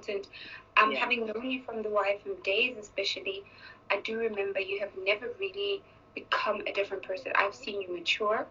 important. Having known you from the YFM days especially, I do remember you have never really become a different person. I've seen you mature.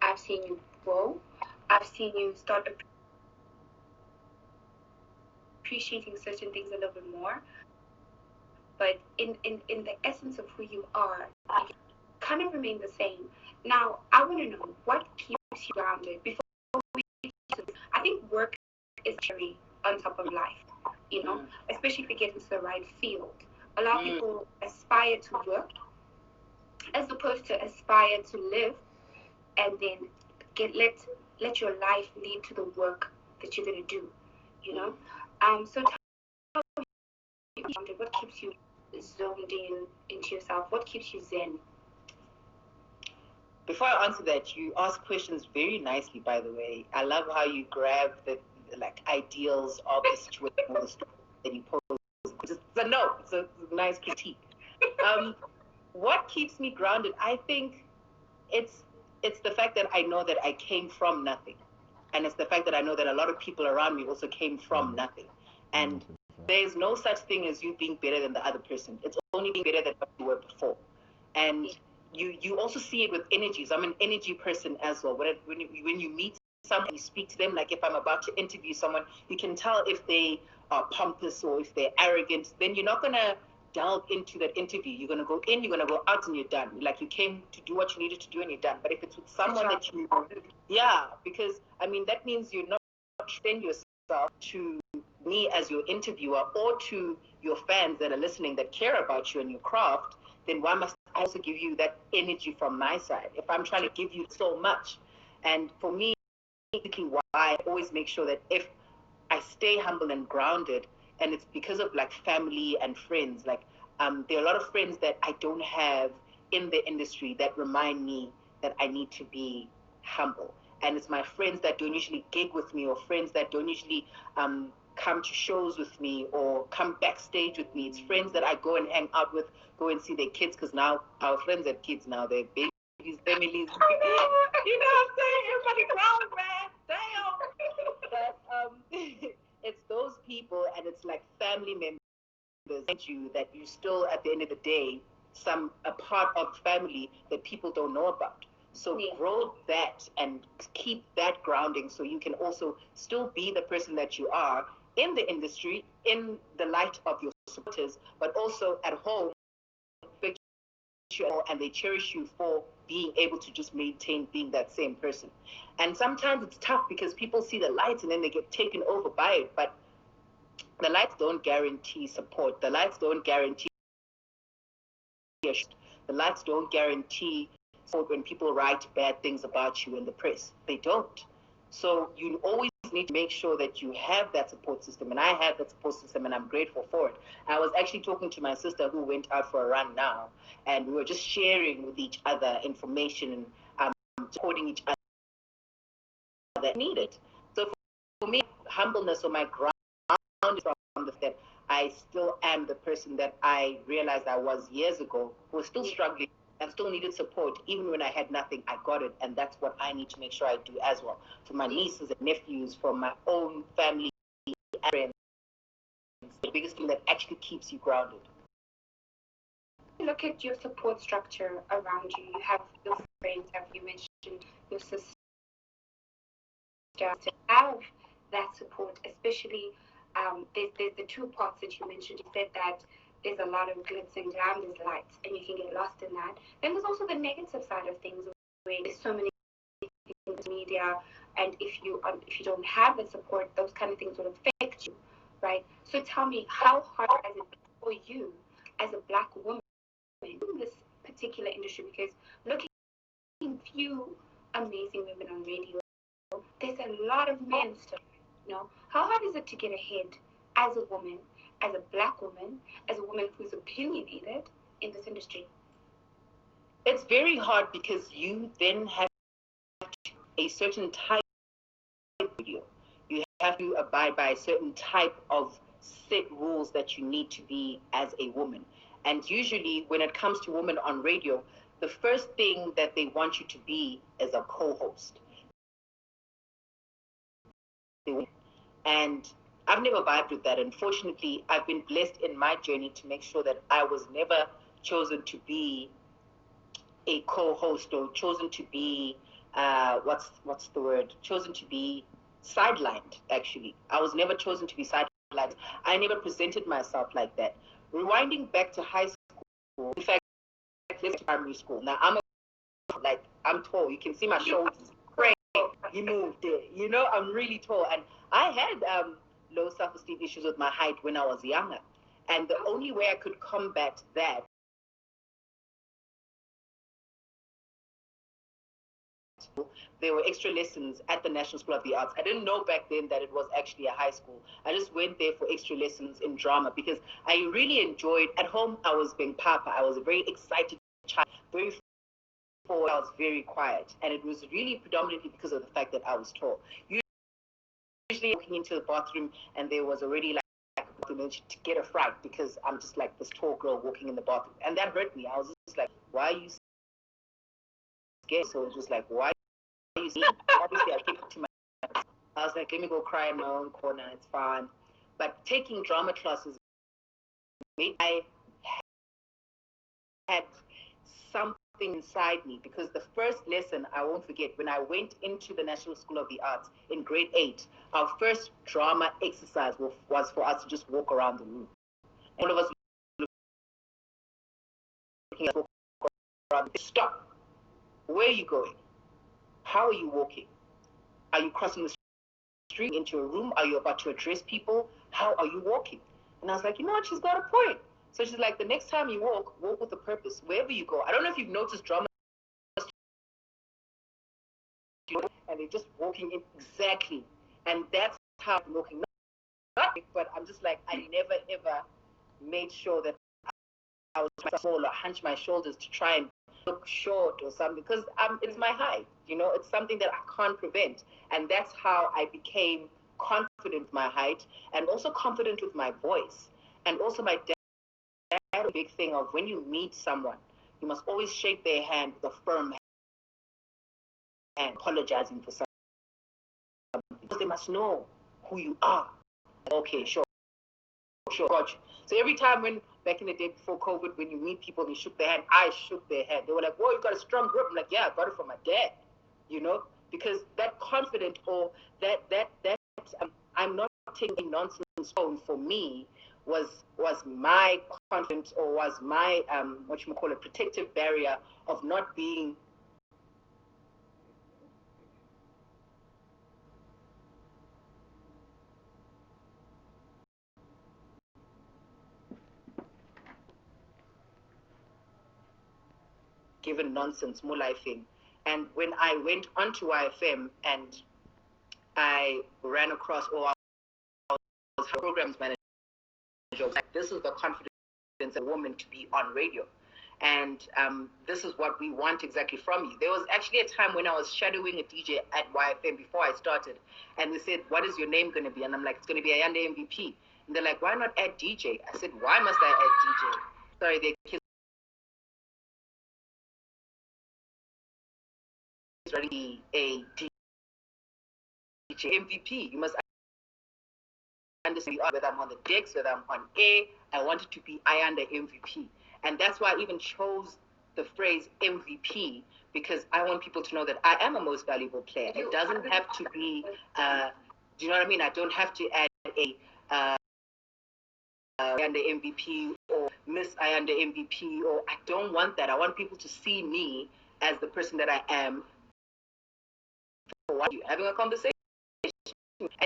I've seen you grow. I've seen you start appreciating certain things a little bit more. But in the essence of who you are, you kind of remain the same. Now, I want to know what keeps you grounded. Before we, I think work is very on top of life, you know, especially if you get into the right field. A lot of people aspire to work as opposed to aspire to live, and then let your life lead to the work that you're going to do, you know. So tell me, what keeps you zoned into yourself? What keeps you zen? Before I answer that, you ask questions very nicely, by the way. I love how you grab the ideals of the situation or the story that you pose. It's a nice critique. What keeps me grounded? I think it's the fact that I know that I came from nothing. And it's the fact that I know that a lot of people around me also came from nothing. And there's no such thing as you being better than the other person. It's only being better than what you were before. And you also see it with energies. I'm an energy person as well. When you meet someone, you speak to them, like if I'm about to interview someone, you can tell if they are pompous or if they're arrogant. Then you're not going to delve into that interview. You're going to go in, you're going to go out, and you're done. Like you came to do what you needed to do and you're done. But if it's with someone that you because I mean, that means you're not extend yourself to me as your interviewer or to your fans that are listening that care about you and your craft. Then why must I also give you that energy from my side if I'm trying to give you so much? And for me, why I always make sure that if I stay humble and grounded, and it's because of like family and friends, like there are a lot of friends that I don't have in the industry that remind me that I need to be humble. And it's my friends that don't usually gig with me, or friends that don't usually come to shows with me or come backstage with me. It's friends that I go and hang out with, go and see their kids, because now our friends have kids now, they're babies, families. You know what I'm saying? Everybody grown, man. Damn. But it's those people, and it's like family members that you still, at the end of the day, a part of family that people don't know about. So grow that and keep that grounding so you can also still be the person that you are in the industry, in the light of your supporters, but also at home, and they cherish you for being able to just maintain being that same person. And sometimes it's tough because people see the lights and then they get taken over by it, but the lights don't guarantee support. The lights don't guarantee the lights don't guarantee support when people write bad things about you in the press. They don't. So you always need to make sure that you have that support system, and I have that support system, and I'm grateful for it. I was actually talking to my sister who went out for a run now, and we were just sharing with each other information and supporting each other that needed. So for me, humbleness or my ground is from the fact that I still am the person that I realized I was years ago, who was still struggling and still needed support. Even when I had nothing, I got it. And that's what I need to make sure I do as well. For my nieces and nephews, for my own family and friends, the biggest thing that actually keeps you grounded. Look at your support structure around you. You have your friends, have you mentioned your sister, to have that support, especially there's the two parts that you mentioned. You said that there's a lot of glitz and glam, there's lights, and you can get lost in that. Then there's also the negative side of things, where there's so many things in media, and if you don't have the support, those kind of things will affect you, right? So tell me, how hard has it been for you as a Black woman in this particular industry? Because looking at few amazing women on radio, there's a lot of men still. You know, how hard is it to get ahead as a woman, as a Black woman, as a woman who's opinionated in this industry? It's very hard because you then have a certain type of video. You have to abide by a certain type of set rules that you need to be as a woman. And usually when it comes to women on radio, the first thing that they want you to be is a co-host. And I've never vibed with that. Unfortunately, I've been blessed in my journey to make sure that I was never chosen to be a co-host or chosen to be what's the word? Chosen to be sidelined. Actually, I was never chosen to be sidelined. I never presented myself like that. Rewinding back to high school, in fact, let's to primary school. Now I'm tall. You can see my shoulders. Great, you moved there. You know, I'm really tall, and I had low self-esteem issues with my height when I was younger, and the only way I could combat that, there were extra lessons at the National School of the Arts. I didn't know back then that it was actually a high school. I just went there for extra lessons in drama because I really enjoyed. At home, I was being papa. I was a very excited child, very forward. I was very quiet, and it was really predominantly because of the fact that I was tall. Usually, walking into the bathroom, and there was already like to get a fright because I'm just like this tall girl walking in the bathroom, and that hurt me. I was just like, why are you scared? So it was just like, why are you scared? Obviously, I kept it to myself. I was like, let me go cry in my own corner. It's fine. But taking drama classes made I had something inside me because the first lesson I won't forget when I went into the National School of the Arts in grade 8, our first drama exercise was for us to just walk around the room. And all of us looking at walk around. Stop. Where are you going? How are you walking? Are you crossing the street into a room? Are you about to address people? How are you walking? And I was like, you know what? She's got a point. So she's like, the next time you walk with a purpose, wherever you go. I don't know if you've noticed drama, and they're just walking in exactly. And that's how I'm walking. Not, but I'm just like, I never ever made sure that I was small or hunch my shoulders to try and look short or something because it's my height. You know, it's something that I can't prevent. And that's how I became confident with my height and also confident with my voice. And also my dad had a big thing of when you meet someone, you must always shake their hand with a firm hand, apologizing for something. Because they must know who you are. Okay, sure, got you. So every time when back in the day before COVID, when you meet people and you shook their hand, I shook their hand. They were like, "Whoa, you got a strong grip." I'm like, "Yeah, I got it from my dad." You know, because that confident or that I'm not taking nonsense tone for me was my confidence or was my what you call a protective barrier of not being given nonsense, more lifing. And when I went onto YFM and I ran across or I was programs manager, like, this is the confidence of a woman to be on radio. And this is what we want exactly from you. There was actually a time when I was shadowing a DJ at YFM before I started, and they said, "What is your name going to be?" And I'm like, "It's going to be Ayandamvp." And they're like, "Why not add DJ?" I said, "Why must I add DJ?" Sorry, their kids already a DJ MVP. You must understand whether I'm on the decks, whether I'm on air. I wanted to be Ayanda MVP. And that's why I even chose the phrase MVP because I want people to know that I am a most valuable player. It doesn't have to be, do you know what I mean? I don't have to add a Ayanda MVP or Miss Ayanda MVP, or I don't want that. I want people to see me as the person that I am. For what you having a conversation.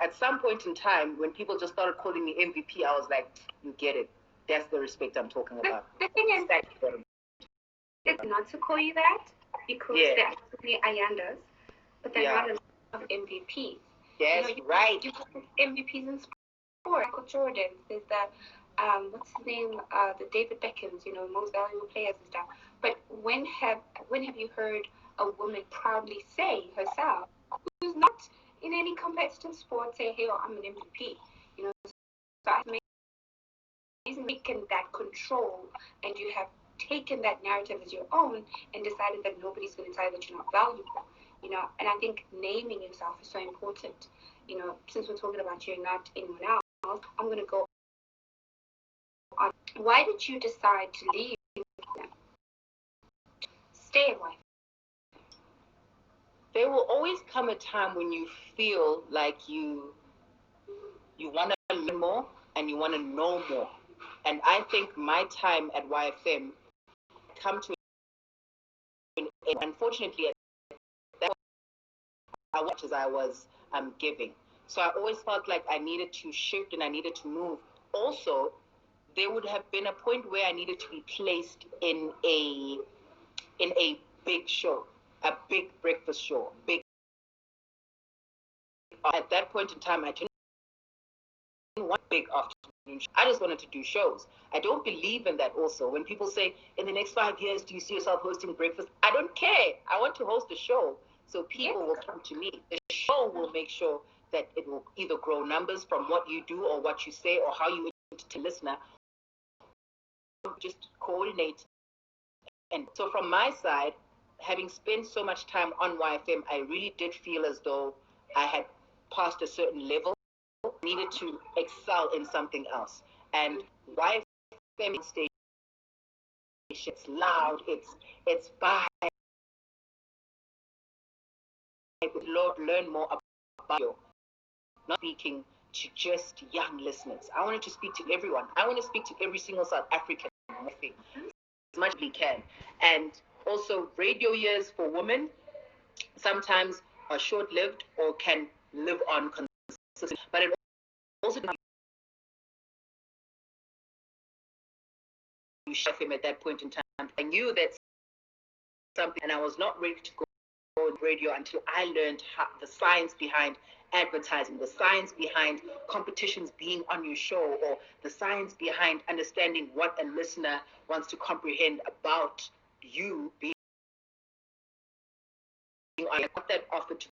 At some point in time, when people just started calling me MVP, I was like, you get it. That's the respect I'm talking about. The thing is that it's not to call you that because they're actually Ayandas, but they're not a lot of MVPs. Yes, right. You have MVPs in sport. Michael Jordan. There's the what's his name? The David Beckhams. Most valuable players and stuff. But when have you heard a woman proudly say herself, who's not in any competitive sport, say, "Hey, I'm an MVP." So I think making that control, and you have taken that narrative as your own and decided that nobody's going to tell you that you're not valuable. And I think naming yourself is so important. Since we're talking about you and not anyone else. I'm going to go on. Why did you decide to leave them? Stay away. There will always come a time when you feel like you want to learn more and you want to know more. And I think my time at YFM come to an end. Unfortunately, at that point, much as I was giving. So I always felt like I needed to shift and I needed to move. Also, there would have been a point where I needed to be placed in a big show, a big breakfast show, big. At that point in time, I didn't want big afternoon. I just wanted to do shows. I don't believe in that. Also, when people say in the next 5 years, do you see yourself hosting breakfast? I don't care. I want to host a show, so people will come to me. The show will make sure that it will either grow numbers from what you do or what you say or how you to listener. Just coordinate. And so from my side, having spent so much time on YFM, I really did feel as though I had passed a certain level, needed to excel in something else. And YFM station, it's loud, it's vibe. I would learn more about you, not speaking to just young listeners. I wanted to speak to everyone. I want to speak to every single South African, as much as we can. And also, radio years for women sometimes are short-lived or can live on consistently. But it also chef him at that point in time. I knew that something, and I was not ready to go on radio until I learned the science behind advertising, the science behind competitions being on your show, or the science behind understanding what a listener wants to comprehend about you being on. I got that offer to